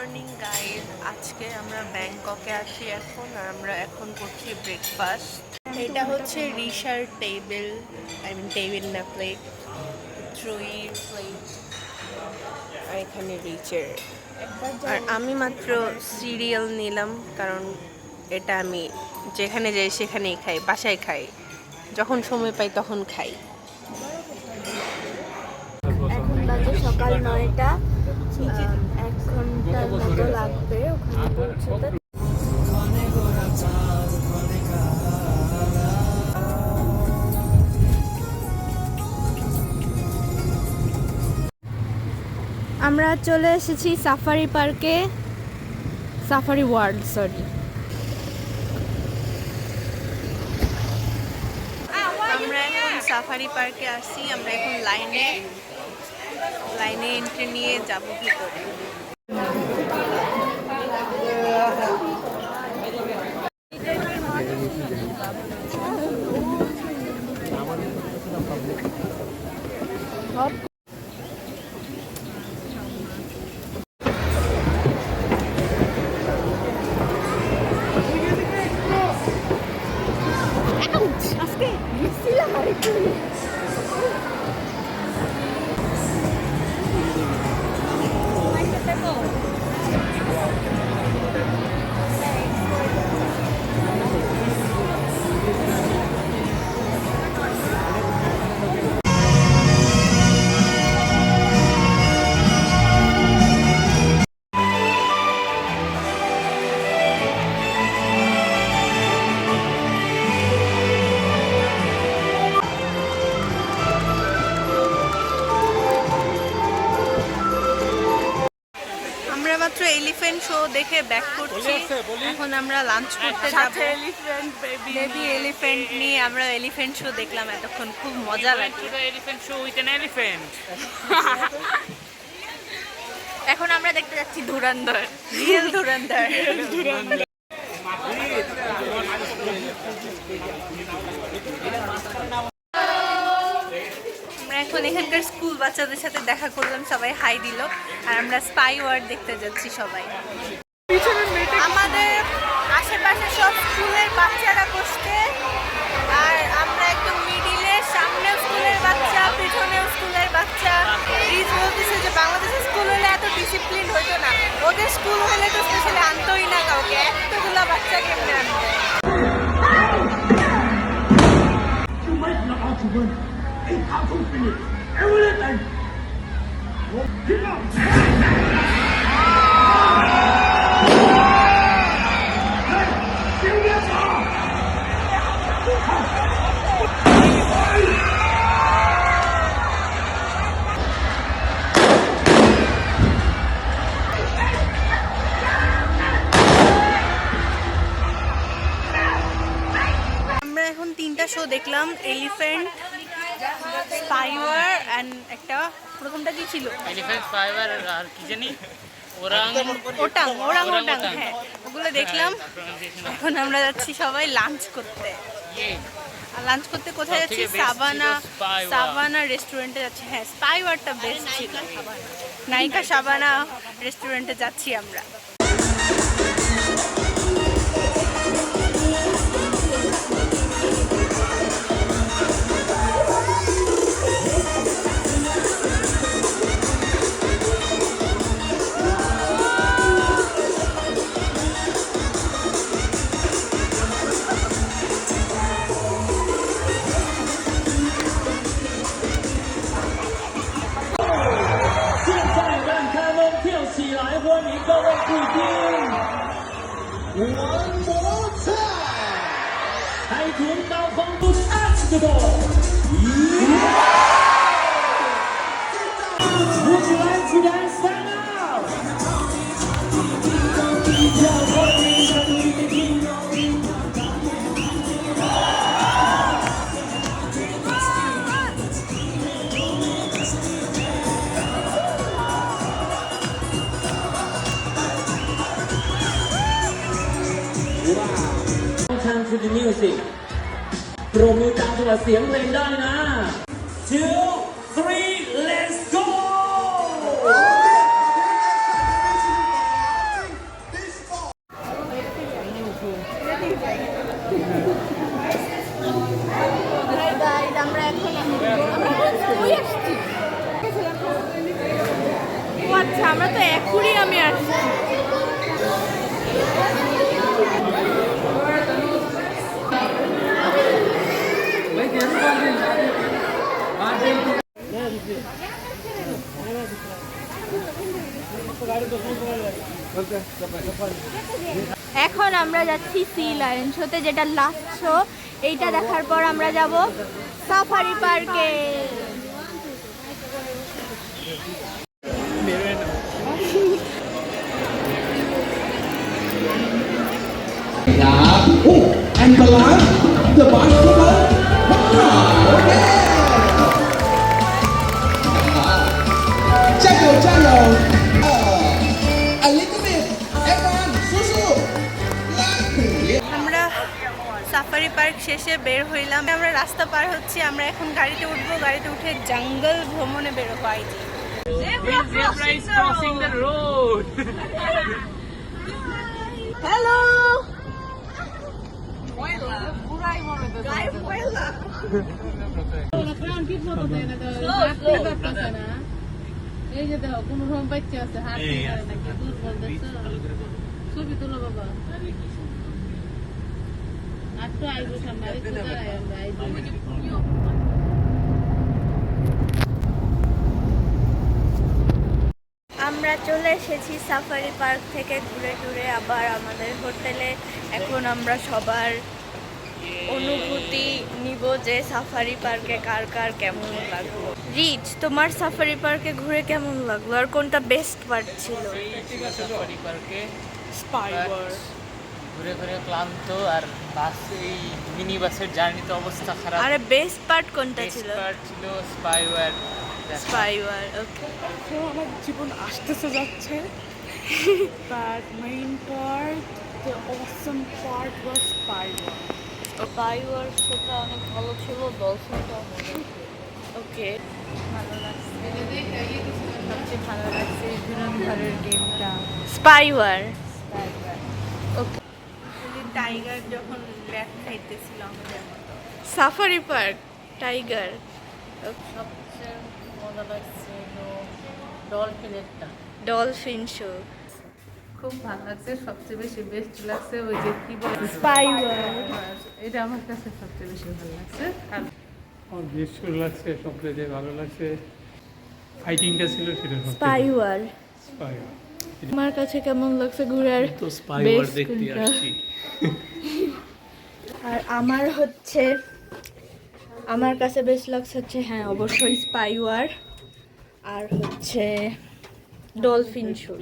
Morning guys, আজকে আমরা ব্যাংককে আছি এখন, আর আমরা এখন করছি ব্রেকফাস্ট। এটা হচ্ছে রিশার টেবিল, টেবিল না প্লেট, ট্রুইর প্লেট, আর এখানে রিচের। আর আমি মাত্র সিরিয়াল নিলাম, কারণ এটা আমি যেখানে যাই সেখানেই খাই, বাসায় খাই, যখন সময় পাই তখন খাই। এখন বাজে সকাল 9টা, 1 ঘন্টার মতো লাগবে ওখানে পৌঁছতে। আমরা চলে এসেছি সাফারি পার্কে, সাফারি ওয়ার্ল্ড সরি। আমরা এখন সাফারি পার্কে আসছি, আমরা এখন লাইনে এন্ট্রি নিয়ে যাব ভিতরে। আজকে গেছিলাম আরেকটু। আমরা মাত্র এলিফ্যান্ট শো দেখে ব্যাক করছি, এখন আমরা লাঞ্চ করতে যাব। বেবি এলিফ্যান্ট নিয়ে আমরা এলিফ্যান্ট শো দেখলাম এতক্ষণ, খুব মজা লাগে। Elephant show with an elephant. এখন আমরা দেখতে যাচ্ছি ধুরন্ধর, রিয়েল ধুরন্ধর। আমরা এখন এখানকার স্কুল বাচ্চাদের সাথে দেখা করলাম, সবাই হাই দিল, আর আমরা স্পাই ওয়ার্ড দেখতে যাচ্ছি সবাই। আমাদের আশেপাশে সব স্কুলের বাচ্চারা বসছে, আর আমরা একদম মিডিলে, সামনেও স্কুলের বাচ্চা, পিছনেও স্কুলের বাচ্চা। রিজ বলতেছে যে বাংলাদেশের স্কুল হলে এত ডিসিপ্লিন হইতো না, ওদের স্কুল হলে তো স্পেশালি আনতোই না কাউকে, এতগুলো বাচ্চা কেমনে আনবে। আমরা এখন 3টা শো দেখলাম, এলিফ্যান্ট, স্পাইওয়ার অ্যান্ড একটা, প্রথমটা কি ছিল? এলিফ্যান্ট স্পাইওয়ার আর কি জানি ওরাং ওটাং, হ্যাঁ ওগুলো দেখলাম। এখন আমরা যাচ্ছি সবাই লাঞ্চ করতে। আর লাঞ্চ করতে কোথায় যাচ্ছি? সাভানা রেস্টুরেন্টে যাচ্ছি। হ্যাঁ, স্পাইওয়ারটা বেস্ট ছিল, নায়িকা সাভানা রেস্টুরেন্টে যাচ্ছি আমরা। To the music ปรบมือตามจังหวะเสียงเพลงได้นะ 2, 3, let's go Puri আমি আসছি। এখন আমরা যাচ্ছি সি লায়ন শোতে, যেটা লাস্ট শো। এইটা দেখার পর আমরা যাব সাফারি পার্কে। And the last, the basketball. Okay. Jayo. A little bit. Everyone, susu. আমরা সাফারি পার্ক শেষে বের হইলাম, আমরা রাস্তা পার হচ্ছি, আমরা এখন গাড়িতে উঠবো, গাড়িতে উঠে জঙ্গল ভ্রমণে বের হবো। IG Zebra is crossing the road. Hello এই যে দেখো কোন রকম বাচ্চা আছে হাত ধরে নাকি দুধ বলতেছে ছবি তুলো বাবা আর তো আইবো সামনে আইবো আমরা আইবো আমরা চলে এসেছি সাফারি পার্ক থেকে ঘুরে ঘুরে আবার আমাদের হোটেলে। এখন আমরা সবার অনুভূতি নিব যে সাফারি পার্কে কার কার কেমন লাগলো। রিচ, তোমার সাফারি পার্কে ঘুরে কেমন লাগলো আর কোনটা বেস্ট পার্ট ছিল? সাফারি পার্কে স্পাইওয়ার ঘুরে ঘুরে ক্লান্ত, আর বাস এই মিনি বাসের জার্নিতে অবস্থা খারাপ। আরে বেস্ট পার্ট কোনটা ছিল? পার্ট ছিল স্পাইওয়ার। স্পাইওয়ার। ওকে, তো আমার জীবন আসতেছে যাচ্ছে, but main part, the Assam part was spyware. Spyware সেটা অনেক ভালো ছিল, ডলফিনটা ওকে ভালো লাগছে। সবচেয়ে ভালো লাগছে ধুরন্ধরের গেমটা, স্পাইওয়ার। ওকে, টাইগার যখন ল্যাক খাইতেছিল আমাদের মতো। Safari park tiger. সবচেয়ে মজা লাগছে ডলফিনেরটা, ডলফিন শো। খুব ভালো লাগছে। সবচেয়ে বেশি বেস্ট লাগছে ওই যে কি বলে স্পাইওয়ার। এটা আমার কাছে সবচেয়ে বেশি ভালো লাগছে। আর আমার বেশ ভালো লাগছে, সবচেয়ে ভালো লাগছে ফাইটিংটা ছিল সেটা স্পাইওয়ার। আমার কাছে কেমন লাগছে ঘুরার? তো স্পাইওয়ার দেখতে আসছি। আর আমার হচ্ছে, আমার কাছে বেশ লাগছে হচ্ছে হ্যাঁ অবশ্যই স্পাইওয়ার, আর হচ্ছে ডলফিন শো।